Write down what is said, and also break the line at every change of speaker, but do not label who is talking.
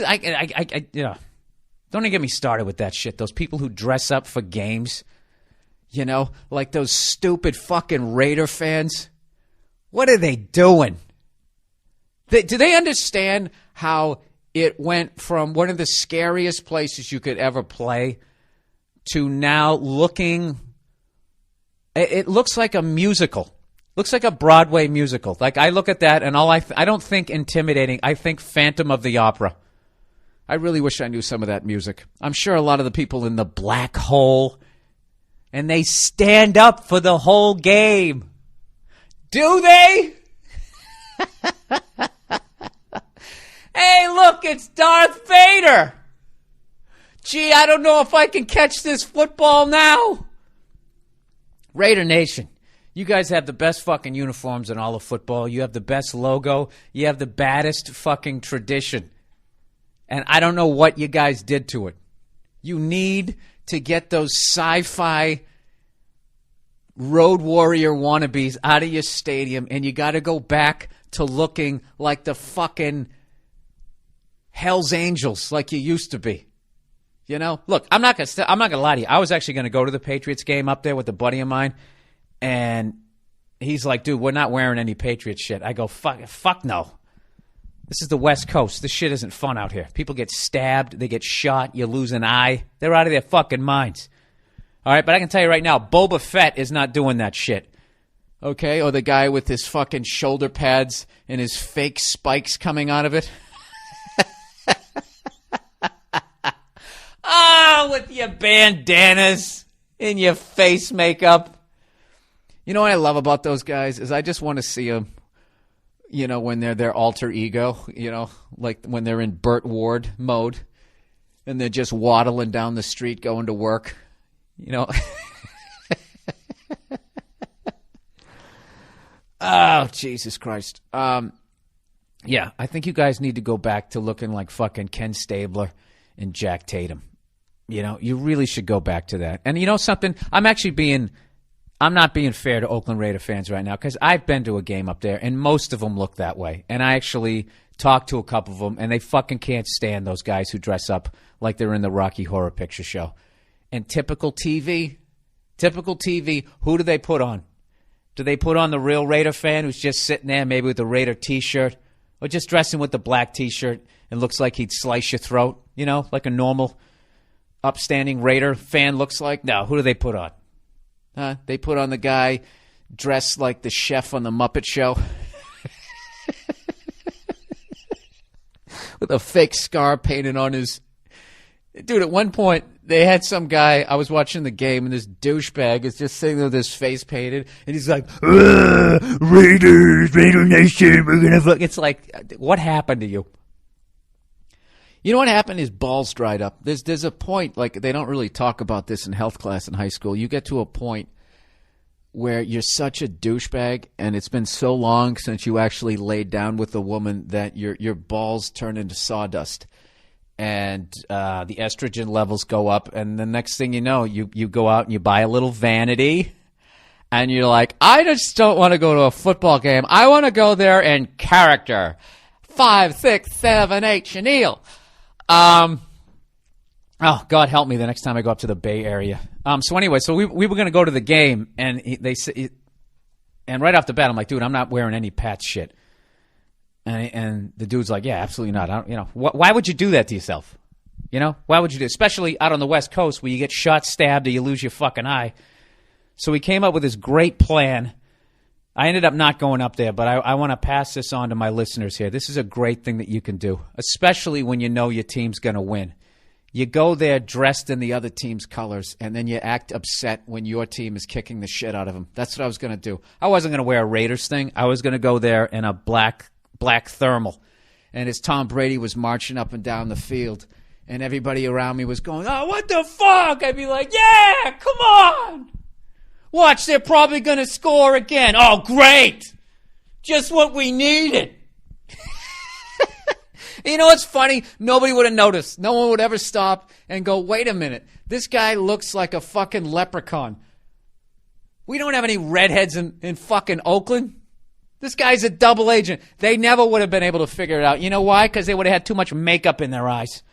fuck is don't even get me started with that shit. Those people who dress up for games, like those stupid fucking Raider fans. What are they doing? Do they understand how it went from one of the scariest places you could ever play to now looking? It looks like a musical. Looks like a Broadway musical. Like, I look at that and I don't think intimidating. I think Phantom of the Opera. I really wish I knew some of that music. I'm sure a lot of the people in the black hole, and they stand up for the whole game. Do they? Hey, look, it's Darth Vader. Gee, I don't know if I can catch this football now. Raider Nation, you guys have the best fucking uniforms in all of football. You have the best logo. You have the baddest fucking tradition. And I don't know what you guys did to it. You need to get those sci-fi Road Warrior wannabes out of your stadium, and you got to go back to looking like the fucking Hell's Angels like you used to be. Look, I'm not gonna lie to you. I was actually gonna go to the Patriots game up there with a buddy of mine, and he's like, "Dude, we're not wearing any Patriots shit." I go, "Fuck no. This is the West Coast. This shit isn't fun out here. People get stabbed, they get shot, you lose an eye. They're out of their fucking minds." All right, but I can tell you right now, Boba Fett is not doing that shit. Okay, or the guy with his fucking shoulder pads and his fake spikes coming out of it. With your bandanas and your face makeup. You know what I love about those guys is I just want to see them, when they're their alter ego, like when they're in Burt Ward mode and they're just waddling down the street going to work, Oh, Jesus Christ. Yeah, I think you guys need to go back to looking like fucking Ken Stabler and Jack Tatum. You really should go back to that. And you know something? I'm not being fair to Oakland Raider fans right now because I've been to a game up there and most of them look that way. And I actually talked to a couple of them and they fucking can't stand those guys who dress up like they're in the Rocky Horror Picture Show. And typical TV, who do they put on? Do they put on the real Raider fan who's just sitting there maybe with a Raider T-shirt or just dressing with the black T-shirt and looks like he'd slice your throat, like a normal upstanding Raider fan looks like? No, who do they put on? They put on the guy dressed like the chef on the Muppet Show with a fake scar painted on his... Dude, at one point, they had some guy, I was watching the game, and this douchebag is just sitting there with his face painted, and he's like, Raiders, Raider Nation, we're gonna fuck... It's like, what happened to you? You know what happened? His balls dried up. There's a point, like, they don't really talk about this in health class in high school. You get to a point where you're such a douchebag, and it's been so long since you actually laid down with a woman that your balls turn into sawdust. And the estrogen levels go up, and the next thing you know, you go out and you buy a little vanity, and you're like, I just don't want to go to a football game. I want to go there in character. 5, 6, 7, 8, Chenille. Oh, God help me the next time I go up to the Bay Area. So anyway, so we were going to go to the game, and and right off the bat, I'm like, dude, I'm not wearing any Pats shit. And the dude's like, yeah, absolutely not. I don't, why would you do that to yourself? Why would you do it? Especially out on the West Coast where you get shot, stabbed, or you lose your fucking eye. So we came up with this great plan. I ended up not going up there, but I want to pass this on to my listeners here. This is a great thing that you can do, especially when you know your team's going to win. You go there dressed in the other team's colors, and then you act upset when your team is kicking the shit out of them. That's what I was going to do. I wasn't going to wear a Raiders thing. I was going to go there in a black thermal. And as Tom Brady was marching up and down the field, and everybody around me was going, oh, what the fuck? I'd be like, yeah, come on. Watch, they're probably going to score again. Oh, great. Just what we needed. You know what's funny? Nobody would have noticed. No one would ever stop and go, wait a minute. This guy looks like a fucking leprechaun. We don't have any redheads in fucking Oakland. This guy's a double agent. They never would have been able to figure it out. You know why? Because they would have had too much makeup in their eyes.